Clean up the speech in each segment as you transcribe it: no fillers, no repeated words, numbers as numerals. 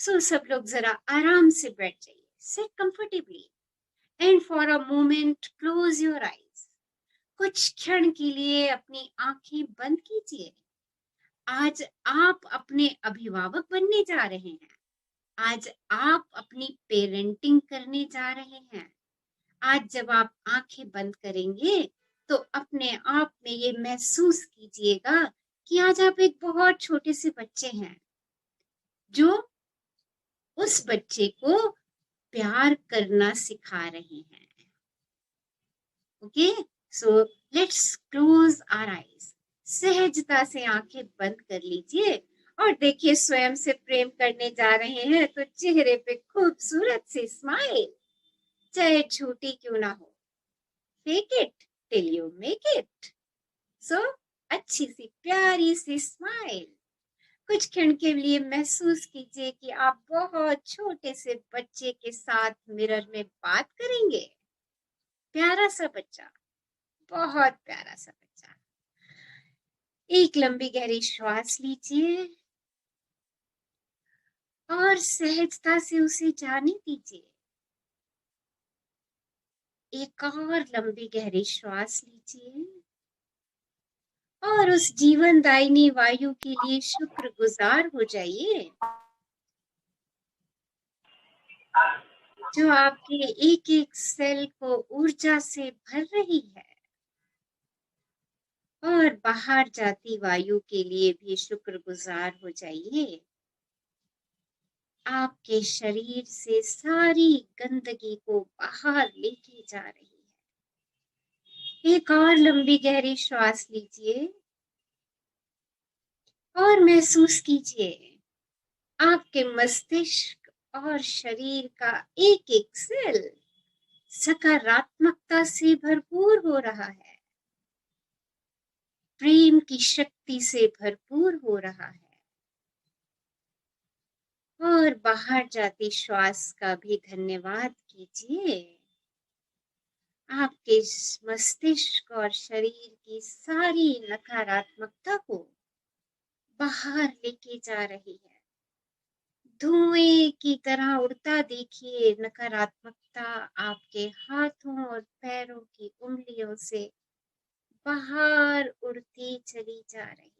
सो सब लोग जरा आराम से बैठ जाइए, seat comfortably and for a moment close your eyes. कुछ क्षण के लिए अपनी आंखें बंद कीजिए। आज आप अपने अभिभावक बनने जा रहे हैं। आज आप अपनी पेरेंटिंग करने जा रहे हैं। आज जब आप आंखें बंद करेंगे तो अपने आप में ये महसूस कीजिएगा कि आज आप एक बहुत छोटे से बच्चे हैं जो उस बच्चे को प्यार करना सिखा रहे हैं। Okay, so let's close our eyes. सहजता से आंखें बंद कर लीजिए और देखिए स्वयं से प्रेम करने जा रहे हैं तो चेहरे पे खूबसूरत सी स्माइल, चाहे छोटी क्यों ना हो। Fake it till you make it. So अच्छी सी प्यारी सी स्माइल। कुछ क्षण के लिए महसूस कीजिए कि आप बहुत छोटे से बच्चे के साथ मिरर में बात करेंगे। प्यारा सा बच्चा, बहुत प्यारा सा बच्चा। एक लंबी गहरी श्वास लीजिए और सहजता से उसे जाने दीजिए। एक और लंबी गहरी श्वास लीजिए और उस जीवनदायिनी वायु के लिए शुक्रगुजार हो जाइए जो आपके एक एक सेल को ऊर्जा से भर रही है। और बाहर जाती वायु के लिए भी शुक्रगुजार हो जाइए। आपके शरीर से सारी गंदगी को बाहर लेके जा रही है। एक और लंबी गहरी श्वास लीजिए और महसूस कीजिए आपके मस्तिष्क और शरीर का एक एक सेल सकारात्मकता से भरपूर हो रहा है, प्रेम की शक्ति से भरपूर हो रहा है। और बाहर जाती श्वास का भी धन्यवाद कीजिए। आपके मस्तिष्क और शरीर की सारी नकारात्मकता को बाहर लेके जा रही है। धुएं की तरह उड़ता देखिए नकारात्मकता आपके हाथों और पैरों की उंगलियों से बाहर उड़ती चली जा रही है।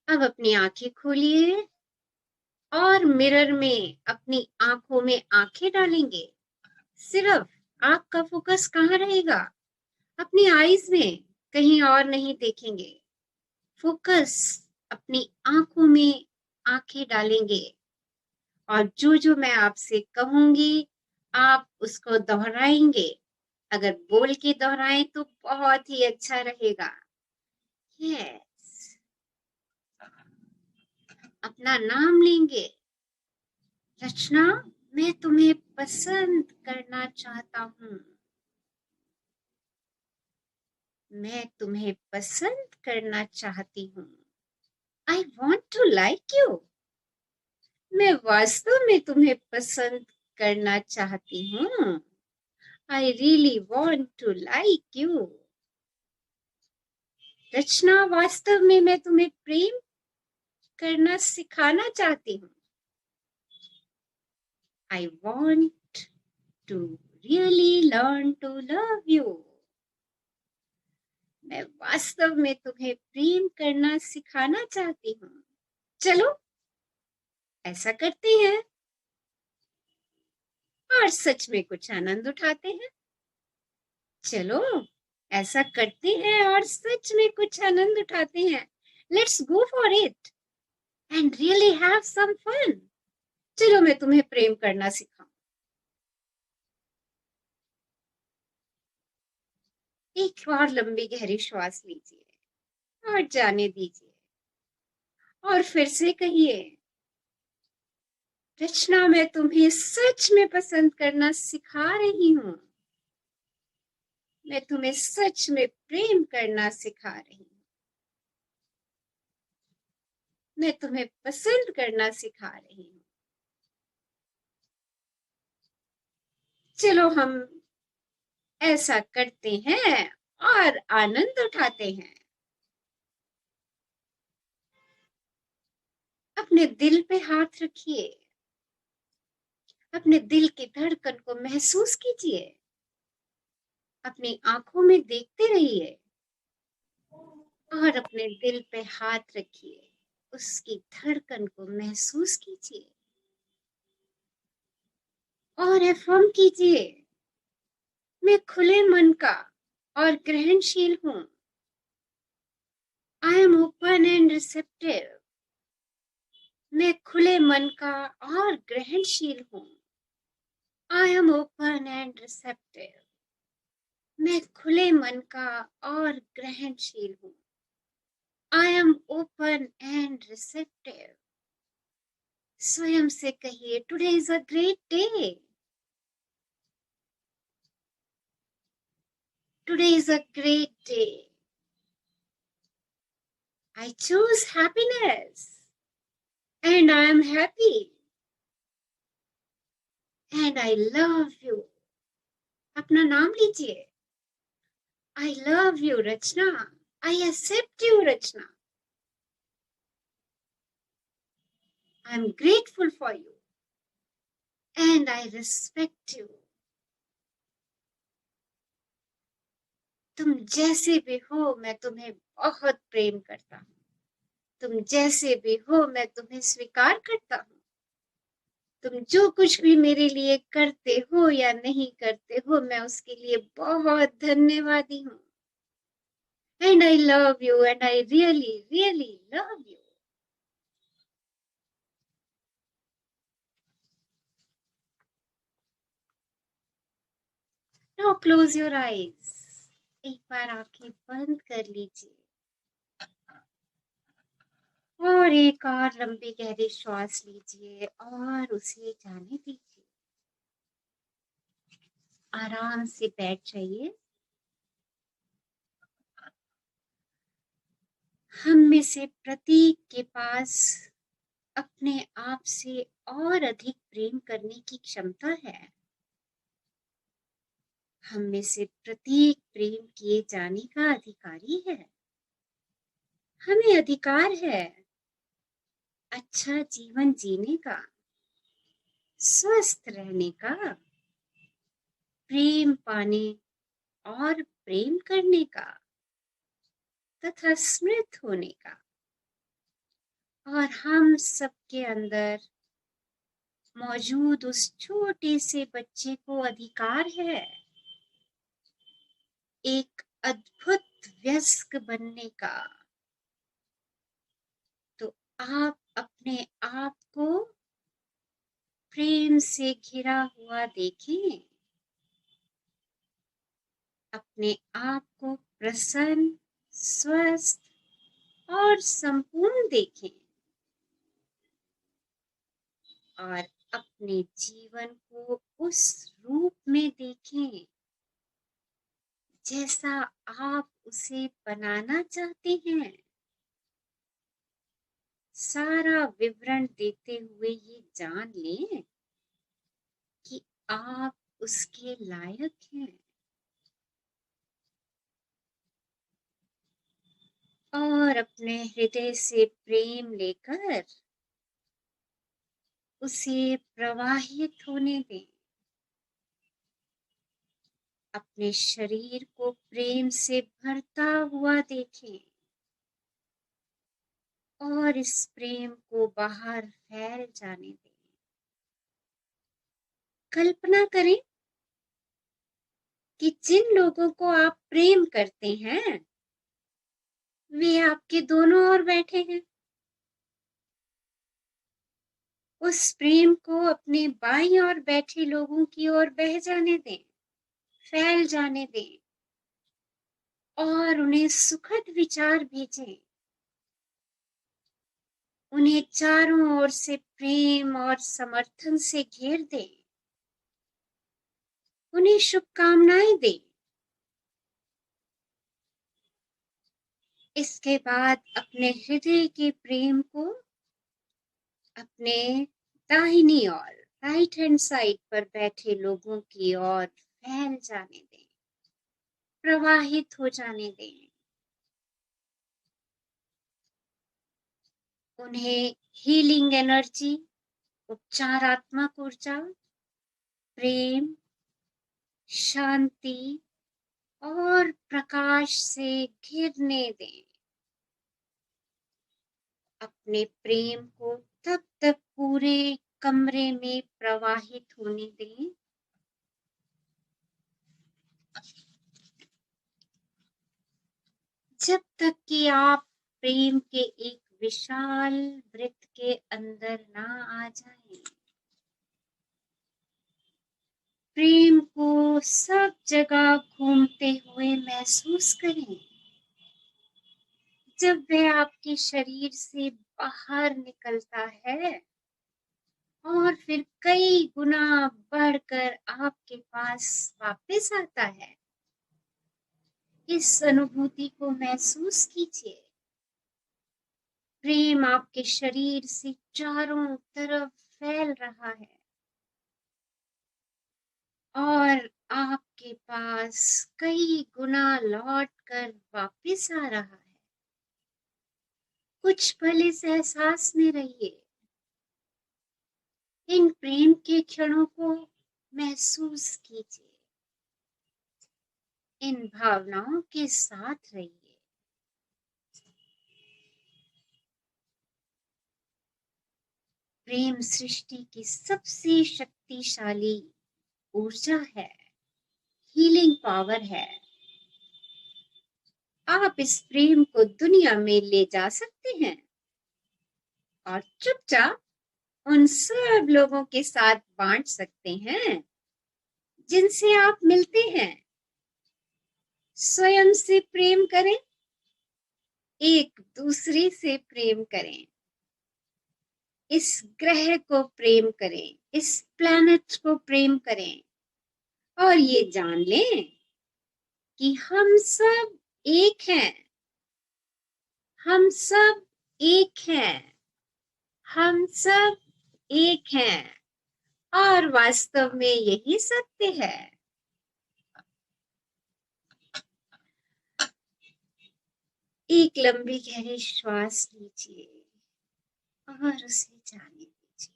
अब अपनी आंखें खोलिए और मिरर में अपनी आंखों में आंखें डालेंगे। सिर्फ आपका फोकस कहाँ रहेगा? अपनी आईज में, कहीं और नहीं देखेंगे। फोकस अपनी आंखों में आंखें डालेंगे और जो जो मैं आपसे कहूंगी आप उसको दोहराएंगे। अगर बोल के दोहराएं तो बहुत ही अच्छा रहेगा। यस, अपना नाम लेंगे। रचना, मैं तुम्हें पसंद करना चाहता हूँ। मैं तुम्हें पसंद करना चाहती हूँ। I want to like you. मैं वास्तव में तुम्हें पसंद करना चाहती हूँ। I really want to like you. रचना, वास्तव में मैं तुम्हें प्रेम करना सिखाना चाहती हूँ। I want to really learn to love you. मैं वास्तव में तुम्हें प्रेम करना सिखाना चाहती हूँ। चलो ऐसा करते हैं और सच में कुछ आनंद उठाते हैं। चलो ऐसा करते हैं और सच में कुछ आनंद उठाते हैं। Let's go for it and really have some fun. चलो मैं तुम्हें प्रेम करना सिखाऊं। एक बार लंबी गहरी श्वास लीजिए और जाने दीजिए और फिर से कहिए, रचना, मैं तुम्हें सच में पसंद करना सिखा रही हूँ। मैं तुम्हें सच में प्रेम करना सिखा रही हूँ। मैं तुम्हें पसंद करना सिखा रही हूँ। चलो हम ऐसा करते हैं और आनंद उठाते हैं। अपने दिल पे हाथ रखिए, अपने दिल की धड़कन को महसूस कीजिए, अपनी आंखों में देखते रहिए और अपने दिल पे हाथ रखिए, उसकी धड़कन को महसूस कीजिए और अफर्म कीजिए, मैं खुले मन का और ग्रहणशील हूं। I am open and receptive. मैं खुले मन का और ग्रहणशील हूं। I am open and receptive. मैं खुले मन का और ग्रहणशील हूं। I am open and receptive. स्वयं से कहिए, today is a great day. Today is a great day. I choose happiness and I am happy and I love you. अपना नाम लीजिए। I love you, Rachna. I accept you, Rachna. I am grateful for you and I respect you. तुम जैसे भी हो मैं तुम्हें बहुत प्रेम करता हूँ। तुम जैसे भी हो मैं तुम्हें स्वीकार करता हूँ। तुम जो कुछ भी मेरे लिए करते हो या नहीं करते हो, मैं उसके लिए बहुत धन्यवादी हूँ। And I love you and I really, really love you. Now close your eyes. एक बार आंखें बंद कर लीजिए और एक और लंबी गहरी श्वास लीजिए और उसे जाने दीजिए। आराम से बैठ जाइए। हम में से प्रत्येक के पास अपने आप से और अधिक प्रेम करने की क्षमता है। हम में से प्रत्येक प्रेम किए जाने का अधिकारी है। हमें अधिकार है अच्छा जीवन जीने का, स्वस्थ रहने का, प्रेम पाने और प्रेम करने का तथा स्मृत होने का। और हम सबके अंदर मौजूद उस छोटे से बच्चे को अधिकार है एक अद्भुत वयस्क बनने का। तो आप अपने आप को प्रेम से घिरा हुआ देखें, अपने आप को प्रसन्न, स्वस्थ और संपूर्ण देखें और अपने जीवन को उस रूप में देखें जैसा आप उसे बनाना चाहते हैं। सारा विवरण देते हुए ये जान लें कि आप उसके लायक हैं और अपने हृदय से प्रेम लेकर उसे प्रवाहित होने दें। अपने शरीर को प्रेम से भरता हुआ देखें और इस प्रेम को बाहर फैल जाने दें। कल्पना करें कि जिन लोगों को आप प्रेम करते हैं वे आपके दोनों ओर बैठे हैं। उस प्रेम को अपने बाईं ओर बैठे लोगों की ओर बह जाने दें, फैल जाने दें और उन्हें सुखद विचार भेजें। उन्हें चारों ओर से प्रेम और समर्थन से घेर दें। उन्हें शुभकामनाएं दें। इसके बाद अपने हृदय के प्रेम को अपने दाहिनी ओर, राइट हैंड साइड पर बैठे लोगों की ओर फैल जाने दें, प्रवाहित हो जाने दें। उन्हें हीलिंग एनर्जी, उपचारात्मक ऊर्जा, प्रेम, शांति और प्रकाश से घिरने दें। अपने प्रेम को तब तक पूरे कमरे में प्रवाहित होने दें जब तक कि आप प्रेम के एक विशाल वृत्त के अंदर ना आ जाएं। प्रेम को सब जगह घूमते हुए महसूस करें। जब वह आपके शरीर से बाहर निकलता है और फिर कई गुना बढ़कर आपके पास वापस आता है, इस अनुभूति को महसूस कीजिए। प्रेम आपके शरीर से चारों तरफ फैल रहा है और आपके पास कई गुना लौट कर वापस आ रहा है। कुछ पल इस एहसास में रहिए। इन प्रेम के क्षणों को महसूस कीजिए। इन भावनाओं के साथ रहिए। प्रेम सृष्टि की सबसे शक्तिशाली ऊर्जा है, हीलिंग पावर है। आप इस प्रेम को दुनिया में ले जा सकते हैं और चुपचाप उन सब लोगों के साथ बांट सकते हैं जिनसे आप मिलते हैं। स्वयं से प्रेम करें, एक दूसरे से प्रेम करें, इस ग्रह को प्रेम करें, इस प्लैनेट को प्रेम करें और ये जान लें कि हम सब एक हैं। हम सब एक हैं। हम सब एक हैं और वास्तव में यही सत्य है। एक लंबी गहरी श्वास लीजिए और उसे जाने दीजिए।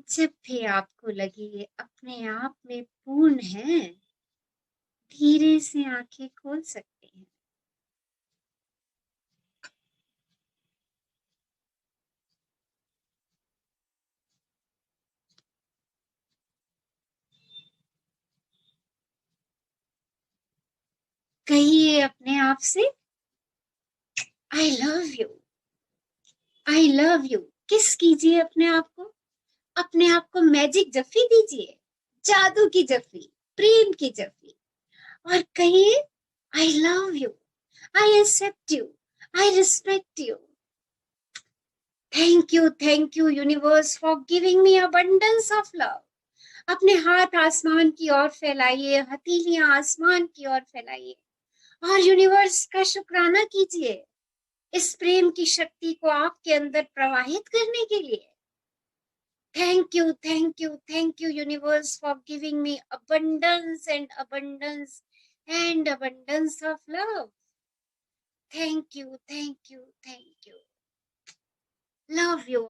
जब भी आपको लगे अपने आप में पूर्ण है, धीरे से आंखें खोल सकते हैं। कहिए अपने आप से, आई love you, I love you. किस कीजिए अपने आप को। अपने आप को मैजिक जफ्फी दीजिए, जादू की जफ्फी, प्रेम की जफ्फी और कहिए I love you, I accept you, I respect you. Thank you universe for giving me abundance of love. अपने हाथ आसमान की ओर फैलाइए, हथेलियां आसमान की ओर फैलाइए और यूनिवर्स का शुक्राना कीजिए इस प्रेम की शक्ति को आपके अंदर प्रवाहित करने के लिए। Thank you universe for giving me abundance and abundance of love. Thank you. Love you.